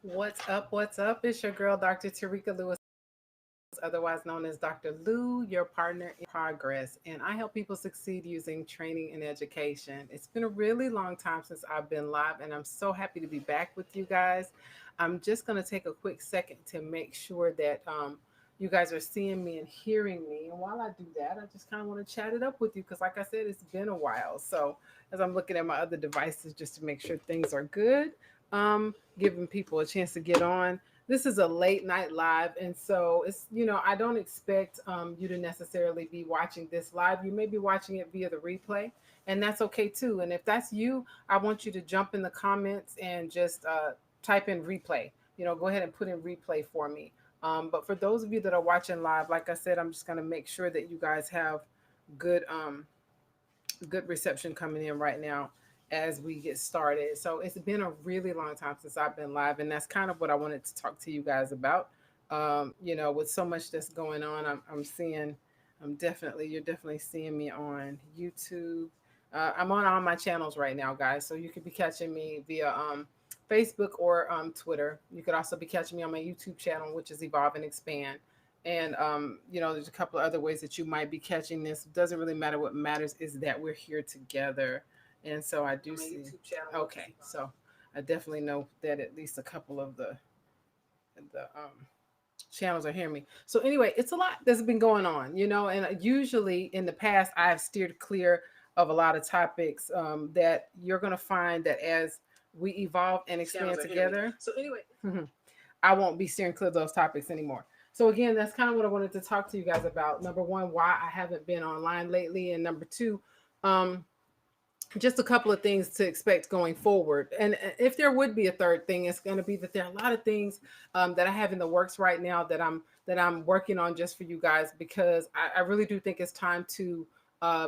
What's up? What's up? It's your girl, Dr. Tarika Lewis, otherwise known as Dr. Lou, your partner in progress. And I help people succeed using training and education. It's been a really long time since I've been live, and I'm so happy to be back with you guys. I'm just going to take a quick second to make sure that you guys are seeing me and hearing me. And while I do that, I just kind of want to chat it up with you because, like I said, it's been a while. So, as I'm looking at my other devices just to make sure things are good, giving people a chance to get on. This is a late night live, and so I don't expect you to necessarily be watching this live. You may be watching it via the replay, and that's okay too. And if that's you, I want you to jump in the comments and just type in replay. Go ahead and put in replay for me. But for those of you that are watching live, like I said, I'm just going to make sure that you guys have good good reception coming in right now as we get started. So it's been a really long time since I've been live, and that's kind of what I wanted to talk to you guys about. With so much that's going on, I'm seeing, you're definitely seeing me on YouTube. I'm on all my channels right now, guys. So you could be catching me via Facebook or Twitter. You could also be catching me on my YouTube channel, which is Evolve and Expand. And there's a couple of other ways that you might be catching this. It doesn't really matter. What matters is that we're here together. And so I do see. Okay, so I definitely know that at least a couple of the channels are hearing me. So anyway, it's a lot that's been going on, and usually in the past I've steered clear of a lot of topics that you're going to find that as we evolve and expand together. So anyway, I won't be steering clear of those topics anymore. So again, that's kind of what I wanted to talk to you guys about. Number one, why I haven't been online lately, and number two, um, just a couple of things to expect going forward. And if there would be a third thing, it's going to be that there are a lot of things that I have in the works right now that I'm working on just for you guys, because I really do think it's time to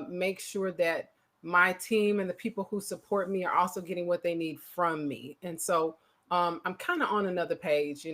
make sure that my team and the people who support me are also getting what they need from me. And so I'm kind of on another page.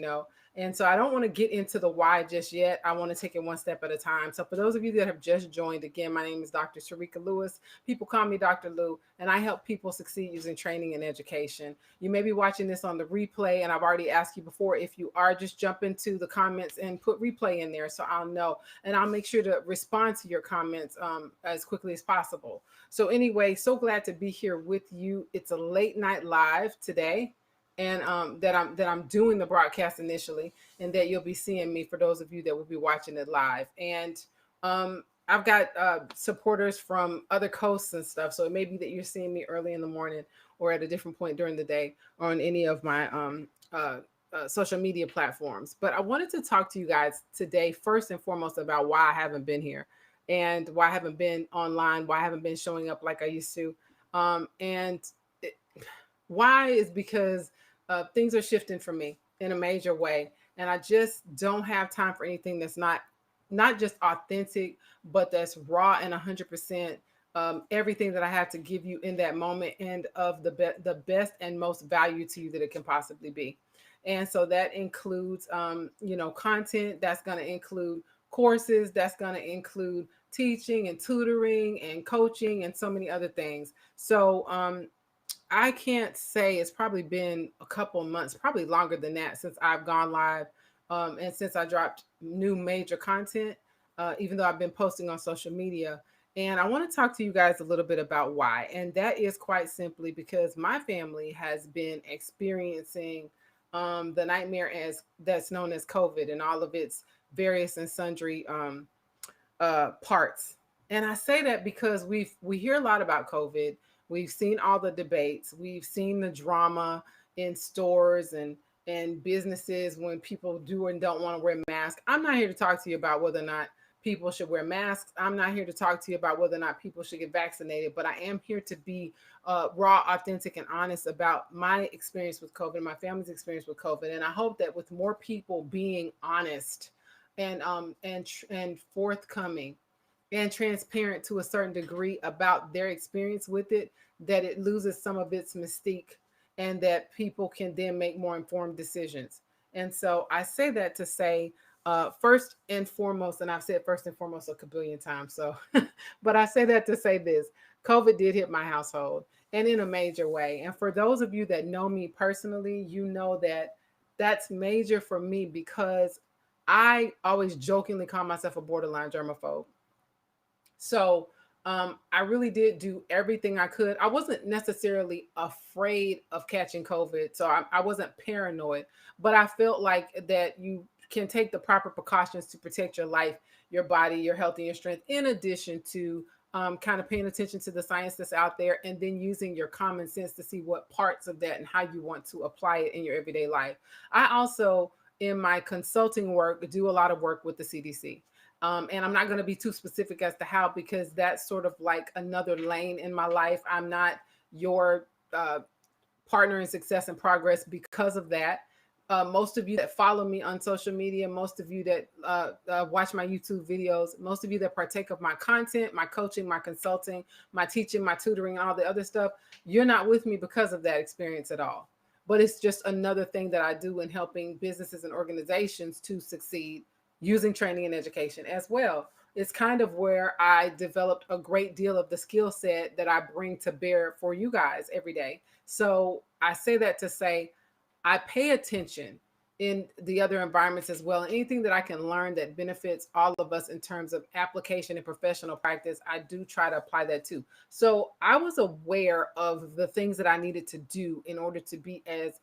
And so I don't want to get into the why just yet. I want to take it one step at a time. So for those of you that have just joined, again, my name is Dr. Sharika Lewis. People call me Dr. Lou, and I help people succeed using training and education. You may be watching this on the replay, and I've already asked you before, if you are, just jump into the comments and put replay in there so I'll know. And I'll make sure to respond to your comments as quickly as possible. So anyway, so glad to be here with you. It's a late night live today, and that I'm doing the broadcast initially, and that you'll be seeing me for those of you that will be watching it live. And I've got supporters from other coasts and stuff, so it may be that you're seeing me early in the morning or at a different point during the day or on any of my social media platforms. But I wanted to talk to you guys today first and foremost about why I haven't been here, and why I haven't been online, why I haven't been showing up like I used to. And why is because things are shifting for me in a major way, and I just don't have time for anything that's not just authentic, but that's raw and 100% everything that I have to give you in that moment, and of the best and most value to you that it can possibly be. And so that includes content, that's going to include courses, that's going to include teaching and tutoring and coaching and so many other things. So I can't say, it's probably been a couple months, probably longer than that, since I've gone live, and since I dropped new major content, even though I've been posting on social media. And I want to talk to you guys a little bit about why. And that is quite simply because my family has been experiencing the nightmare as that's known as COVID, and all of its various and sundry parts. And I say that because we hear a lot about COVID. We've seen all the debates. We've seen the drama in stores and businesses when people do and don't want to wear masks. I'm not here to talk to you about whether or not people should wear masks. I'm not here to talk to you about whether or not people should get vaccinated, but I am here to be raw, authentic, and honest about my experience with COVID, my family's experience with COVID. And I hope that with more people being honest and forthcoming and transparent to a certain degree about their experience with it, that it loses some of its mystique, and that people can then make more informed decisions. And so I say that to say, first and foremost, and I've said first and foremost a kabillion times, so, but I say that to say this: COVID did hit my household, and in a major way. And for those of you that know me personally, you know that that's major for me because I always jokingly call myself a borderline germaphobe. So I really did do everything I could. I wasn't necessarily afraid of catching COVID, so I wasn't paranoid, but I felt like that you can take the proper precautions to protect your life, your body, your health, and your strength, in addition to kind of paying attention to the science that's out there and then using your common sense to see what parts of that and how you want to apply it in your everyday life. I also, in my consulting work, do a lot of work with the CDC. And I'm not going to be too specific as to how, because that's sort of like another lane in my life. I'm not your partner in success and progress because of that. Most of you that follow me on social media, most of you that watch my YouTube videos, most of you that partake of my content, my coaching, my consulting, my teaching, my tutoring, all the other stuff, you're not with me because of that experience at all. But it's just another thing that I do in helping businesses and organizations to succeed using training and education as well. It's kind of where I developed a great deal of the skill set that I bring to bear for you guys every day. So I say that to say I pay attention in the other environments as well. And anything that I can learn that benefits all of us in terms of application and professional practice, I do try to apply that too. So I was aware of the things that I needed to do in order to be as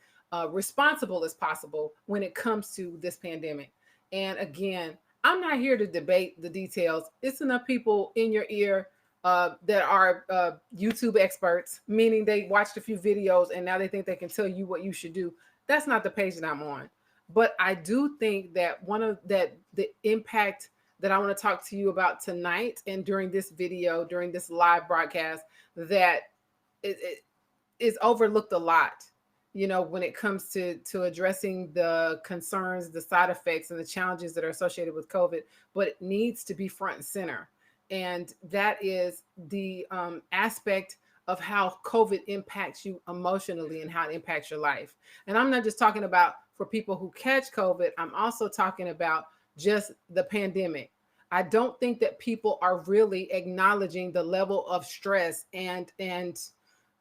responsible as possible when it comes to this pandemic. And again, I'm not here to debate the details. It's enough people in your ear that are YouTube experts, meaning they watched a few videos and now they think they can tell you what you should do. That's not the page that I'm on. But I do think that the impact that I want to talk to you about tonight and during this video, during this live broadcast, that it is overlooked a lot, when it comes to addressing the concerns, the side effects, and the challenges that are associated with COVID. But it needs to be front and center, and that is the aspect of how COVID impacts you emotionally and how it impacts your life. And I'm not just talking about for people who catch COVID, I'm also talking about just the pandemic. I don't think that people are really acknowledging the level of stress and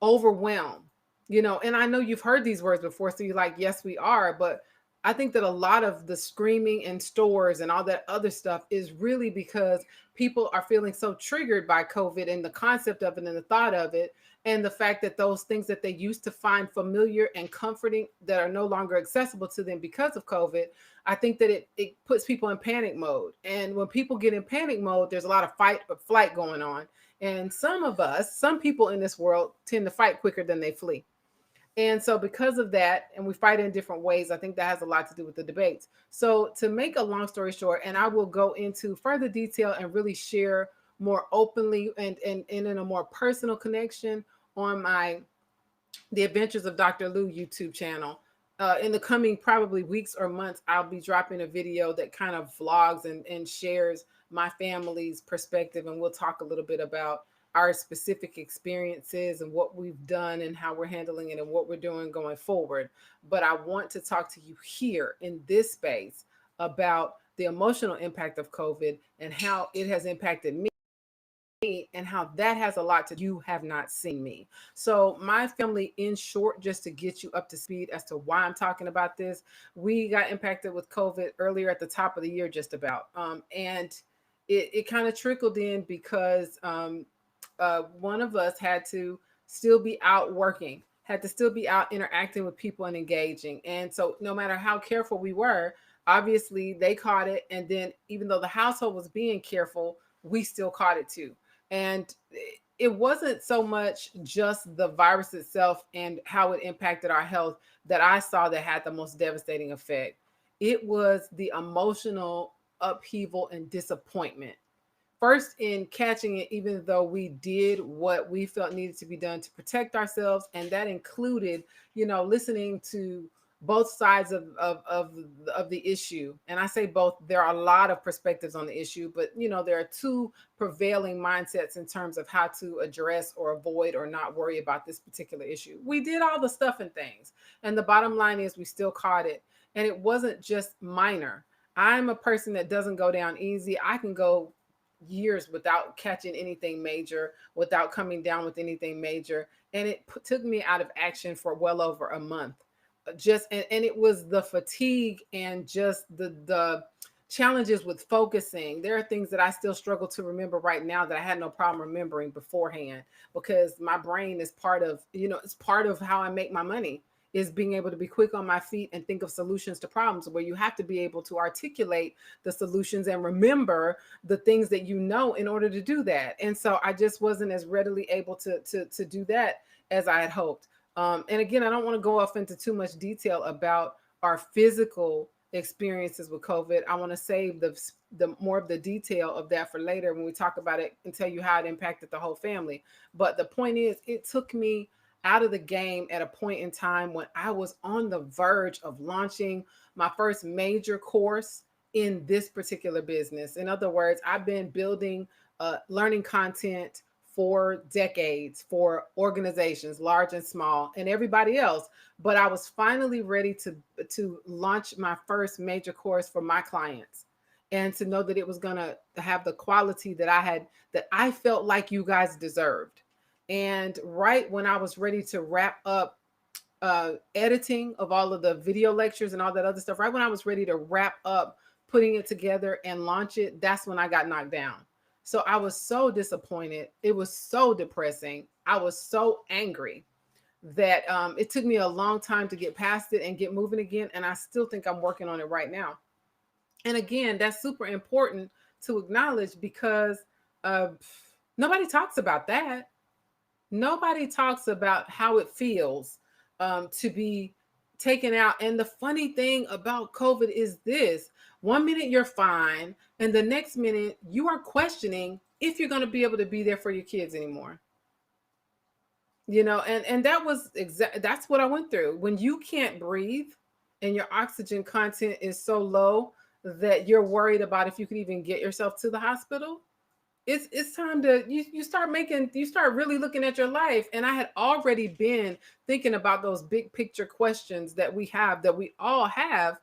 overwhelm. And I know you've heard these words before, so you're like, yes, we are. But I think that a lot of the screaming in stores and all that other stuff is really because people are feeling so triggered by COVID and the concept of it and the thought of it, and the fact that those things that they used to find familiar and comforting that are no longer accessible to them because of COVID. I think that it puts people in panic mode. And when people get in panic mode, there's a lot of fight or flight going on. And some people in this world tend to fight quicker than they flee. And so, because of that, and we fight in different ways, I think that has a lot to do with the debates. So, to make a long story short, and I will go into further detail and really share more openly and in a more personal connection on my The Adventures of Dr. Lou YouTube channel. In the coming probably weeks or months, I'll be dropping a video that kind of vlogs and shares my family's perspective. And we'll talk a little bit about our specific experiences and what we've done and how we're handling it and what we're doing going forward. But I want to talk to you here in this space about the emotional impact of COVID and how it has impacted me and how that has a lot to you have not seen me. So my family, in short, just to get you up to speed as to why I'm talking about this, we got impacted with COVID earlier at the top of the year, just about. And it kind of trickled in because one of us had to still be out working, had to still be out interacting with people and engaging. And so no matter how careful we were, obviously they caught it. And then even though the household was being careful, we still caught it too. And it wasn't so much just the virus itself and how it impacted our health that I saw that had the most devastating effect. It was the emotional upheaval and disappointment. First, in catching it, even though we did what we felt needed to be done to protect ourselves, and that included, listening to both sides of the issue. And I say both, there are a lot of perspectives on the issue, but there are two prevailing mindsets in terms of how to address or avoid or not worry about this particular issue. We did all the stuff and things, and the bottom line is we still caught it. And it wasn't just minor. I'm a person that doesn't go down easy. I can go years without catching anything major, without coming down with anything major. And it took me out of action for well over a month. just and it was the fatigue and just the challenges with focusing. There are things that I still struggle to remember right now that I had no problem remembering beforehand, because my brain is part of, it's part of how I make my money, is being able to be quick on my feet and think of solutions to problems, where you have to be able to articulate the solutions and remember the things that you know in order to do that. And so I just wasn't as readily able to do that as I had hoped. And again, I don't want to go off into too much detail about our physical experiences with COVID. I want to save the more of the detail of that for later when we talk about it and tell you how it impacted the whole family. But the point is, it took me out of the game at a point in time when I was on the verge of launching my first major course in this particular business. In other words, I've been building learning content for decades for organizations, large and small, and everybody else. But I was finally ready to launch my first major course for my clients, and to know that it was going to have the quality that I felt like you guys deserved. And right when I was ready to wrap up editing of all of the video lectures and all that other stuff, right when I was ready to wrap up putting it together and launch it, that's when I got knocked down. So I was so disappointed. It was so depressing. I was so angry that it took me a long time to get past it and get moving again. And I still think I'm working on it right now. And again, that's super important to acknowledge, because uh, nobody talks about that. Nobody talks about how it feels to be taken out. And the funny thing about COVID is this: 1 minute you're fine, and the next minute you are questioning if you're going to be able to be there for your kids anymore. And that's what I went through. When you can't breathe and your oxygen content is so low that you're worried about if you could even get yourself to the hospital, it's time to you start really looking at your life. And I had already been thinking about those big picture questions that we all have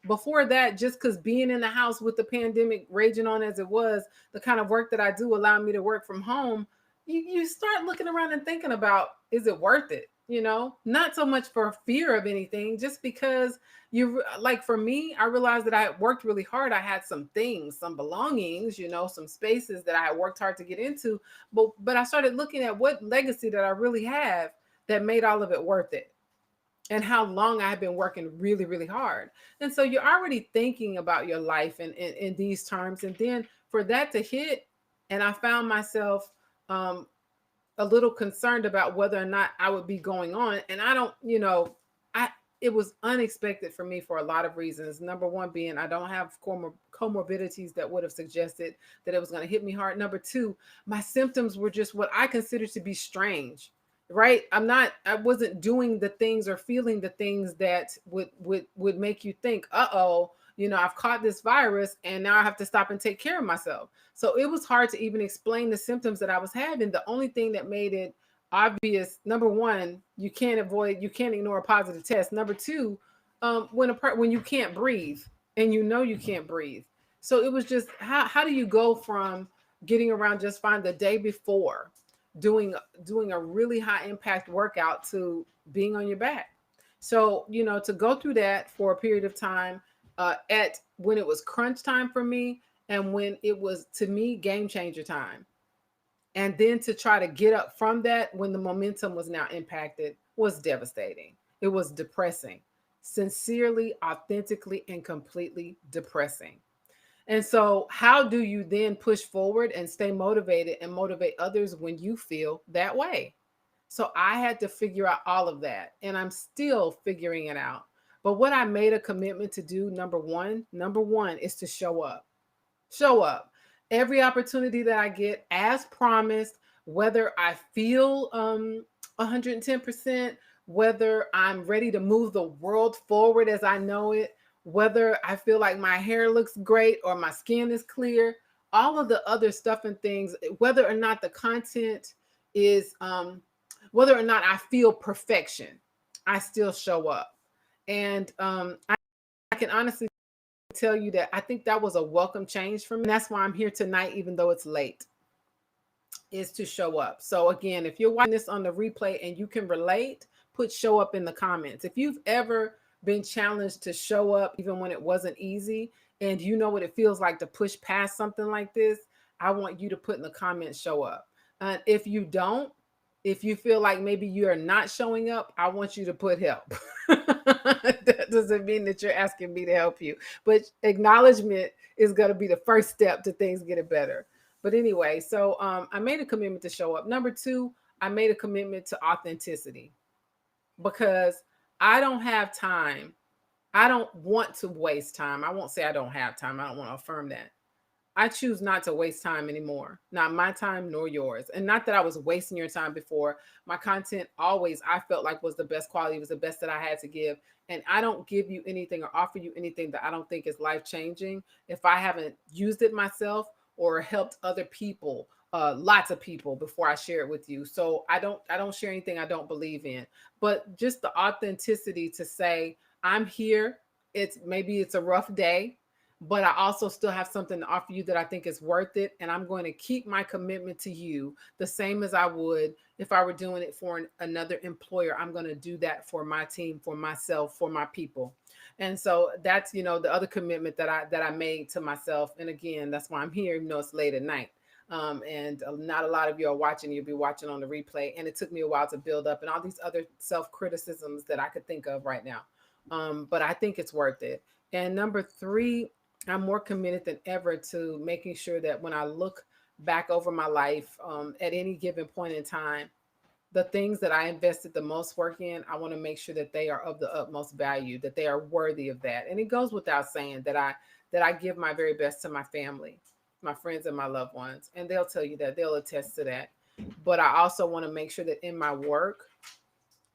before that, just because being in the house with the pandemic raging on as it was, the kind of work that I do allowing me to work from home, you start looking around and thinking about, is it worth it? Not so much for fear of anything, just because like, for me, I realized that I had worked really hard. I had some things, some belongings, some spaces that I had worked hard to get into. But I started looking at what legacy that I really have that made all of it worth it, and how long I had been working really, really hard. And so you're already thinking about your life in these terms. And then for that to hit, and I found myself a little concerned about whether or not I would be going on. And I don't, I it was unexpected for me for a lot of reasons. Number one being, I don't have comorbidities that would have suggested that it was going to hit me hard. Number two, my symptoms were just what I consider to be strange. Right? I wasn't doing the things or feeling the things that would make you think, uh-oh, I've caught this virus and now I have to stop and take care of myself. So it was hard to even explain the symptoms that I was having. The only thing that made it obvious, number one, you can't ignore a positive test. Number two, when you can't breathe and you can't breathe. So it was just, how do you go from getting around just fine the day before, doing a really high impact workout, to being on your back? So, to go through that for a period of time, at when it was crunch time for me, and when it was, to me, game changer time. And then to try to get up from that when the momentum was now impacted was devastating. It was depressing, sincerely, authentically, and completely depressing. And so, how do you then push forward and stay motivated and motivate others when you feel that way? So, I had to figure out all of that, and I'm still figuring it out. But what I made a commitment to do, number one, is to show up. Show up. Every opportunity that I get, as promised, whether I feel 110%, whether I'm ready to move the world forward as I know it, whether I feel like my hair looks great or my skin is clear, all of the other stuff and things, whether or not the content is, whether or not I feel perfection, I still show up. And I can honestly tell you that I think that was a welcome change for me. And that's why I'm here tonight, even though it's late, is to show up. So again, if you're watching this on the replay and you can relate, put show up in the comments. If you've ever been challenged to show up even when it wasn't easy, and you know what it feels like to push past something like this, I want you to put in the comments show up. And if you don't, if you feel like maybe you are not showing up, I want you to put help. That doesn't mean that you're asking me to help you, but acknowledgement is going to be the first step to things getting better. But anyway, so I made a commitment to show up. Number two, I made a commitment to authenticity, because I don't have time. I don't want to waste time. I won't say I don't have time. I don't want to affirm that. I choose not to waste time anymore. Not my time nor yours. And not that I was wasting your time before. My content always, I felt like, was the best quality, was the best that I had to give. And I don't give you anything or offer you anything that I don't think is life changing if I haven't used it myself or helped other people, lots of people, before I share it with you. So I don't share anything I don't believe in. But just the authenticity to say, I'm here. Maybe it's a rough day, but I also still have something to offer you that I think is worth it. And I'm going to keep my commitment to you the same as I would if I were doing it for another employer. I'm going to do that for my team, for myself, for my people. And so that's, the other commitment that I made to myself. And again, that's why I'm here, even though it's late at night. And not a lot of you are watching. You'll be watching on the replay. And it took me a while to build up and all these other self-criticisms that I could think of right now. But I think it's worth it. And number three, I'm more committed than ever to making sure that when I look back over my life, at any given point in time, the things that I invested the most work in, I want to make sure that they are of the utmost value, that they are worthy of that. And it goes without saying that I give my very best to my family, my friends, and my loved ones. And they'll tell you that, they'll attest to that. But I also want to make sure that in my work,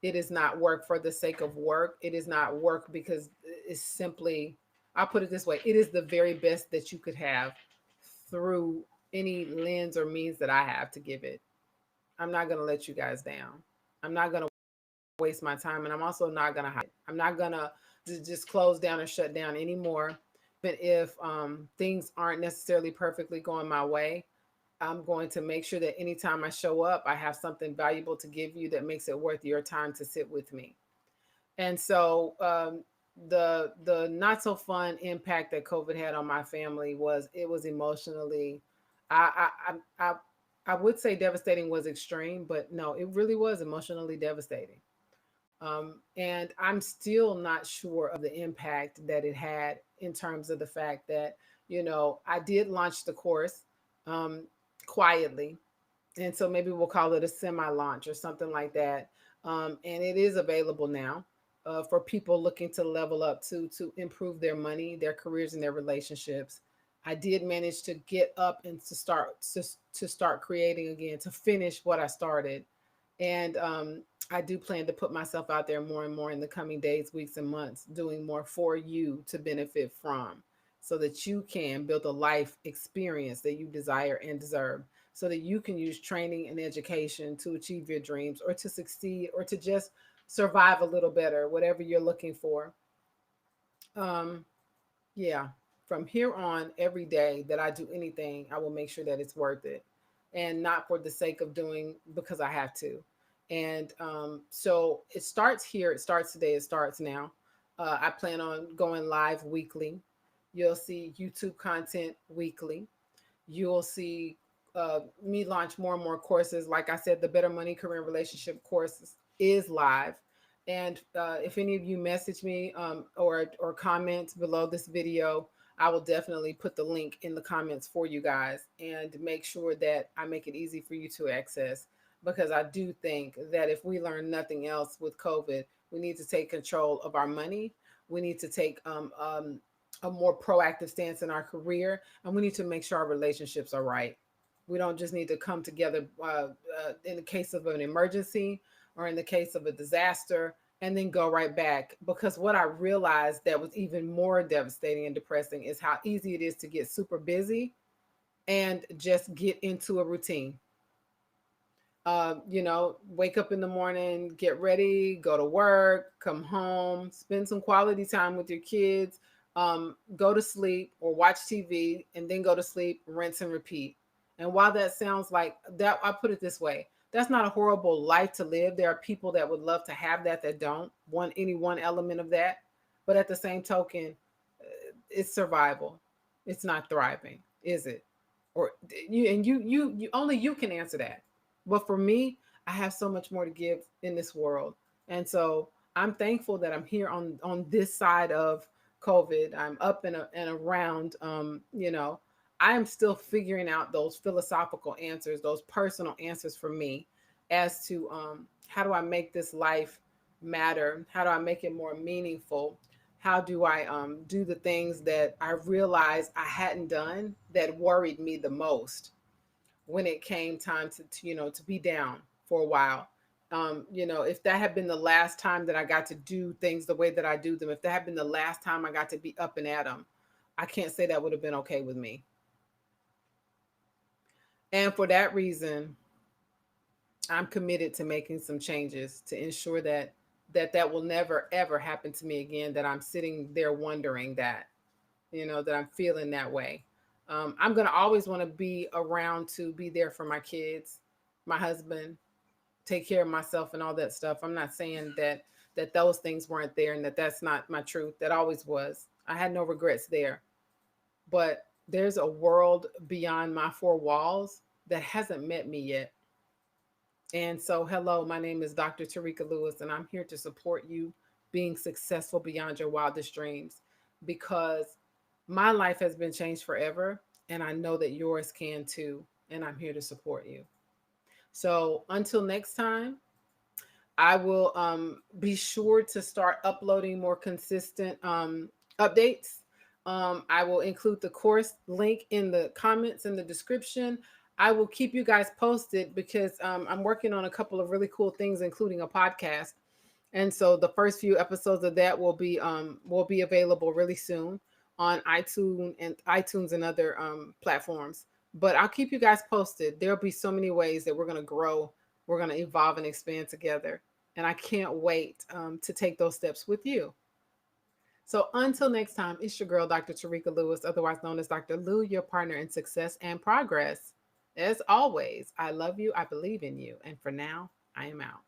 it is not work for the sake of work. It is not work because it's simply, I'll put it this way, it is the very best that you could have through any lens or means that I have to give it. I'm not going to let you guys down. I'm not going to waste my time. And I'm also not going to hide. I'm not going to just close down or shut down anymore. But if things aren't necessarily perfectly going my way, I'm going to make sure that anytime I show up, I have something valuable to give you that makes it worth your time to sit with me. And so the not so fun impact that COVID had on my family was, it was emotionally, I I I I would say devastating was extreme, but no, it really was emotionally devastating. And I'm still not sure of the impact that it had in terms of the fact that, I did launch the course um, quietly. And so maybe we'll call it a semi launch or something like that. And it is available now for people looking to level up, to improve their money, their careers, and their relationships. I did manage to get up and to start creating again, to finish what I started. And I do plan to put myself out there more and more in the coming days, weeks, and months, doing more for you to benefit from, so that you can build a life experience that you desire and deserve, so that you can use training and education to achieve your dreams, or to succeed, or to just survive a little better, whatever you're looking for. Um, yeah, from here on, every day that I do anything, I will make sure that it's worth it, and not for the sake of doing because I have to. And so it starts here. It starts today. It starts now. I plan on going live weekly. You'll see YouTube content weekly. You'll see me launch more and more courses. Like I said, the Better Money Career and Relationship course is live. And if any of you message me or comment below this video, I will definitely put the link in the comments for you guys, and make sure that I make it easy for you to access. Because I do think that if we learn nothing else with COVID, we need to take control of our money. We need to take a more proactive stance in our career, and we need to make sure our relationships are right. We don't just need to come together in the case of an emergency or in the case of a disaster and then go right back. Because what I realized that was even more devastating and depressing is how easy it is to get super busy and just get into a routine. Wake up in the morning, get ready, go to work, come home, spend some quality time with your kids, go to sleep or watch TV, and then go to sleep, rinse and repeat. And while that sounds like that, I put it this way: That's not a horrible life to live. There are people that would love to have that don't want any one element of that. But at the same token, it's survival. It's not thriving, is it? Or you only you can answer that. But for me, I have so much more to give in this world. And so I'm thankful that I'm here on this side of COVID. I'm up and around. I am still figuring out those philosophical answers, those personal answers for me as to how do I make this life matter? How do I make it more meaningful? How do I do the things that I realized I hadn't done that worried me the most when it came time to be down for a while. If that had been the last time that I got to do things the way that I do them, if that had been the last time I got to be up and at them, I can't say that would have been okay with me. And for that reason, I'm committed to making some changes to ensure that will never ever happen to me again. That I'm sitting there wondering that I'm feeling that way. I'm gonna always want to be around to be there for my kids, my husband, take care of myself, and all that stuff. I'm not saying that those things weren't there and that's not my truth. That always was. I had no regrets there. But there's a world beyond my four walls that hasn't met me yet. And so, hello, my name is Dr. Tarika Lewis, and I'm here to support you being successful beyond your wildest dreams because my life has been changed forever, and I know that yours can too. And I'm here to support you. So, until next time, I will be sure to start uploading more consistent updates. I will include the course link in the comments in the description. I will keep you guys posted because I'm working on a couple of really cool things, including a podcast. And so the first few episodes of that will be available really soon on iTunes and other platforms. But I'll keep you guys posted. There'll be so many ways that we're going to grow, we're going to evolve and expand together. And I can't wait to take those steps with you. So until next time, it's your girl, Dr. Tarika Lewis, otherwise known as Dr. Lou, your partner in success and progress. As always, I love you. I believe in you. And for now, I am out.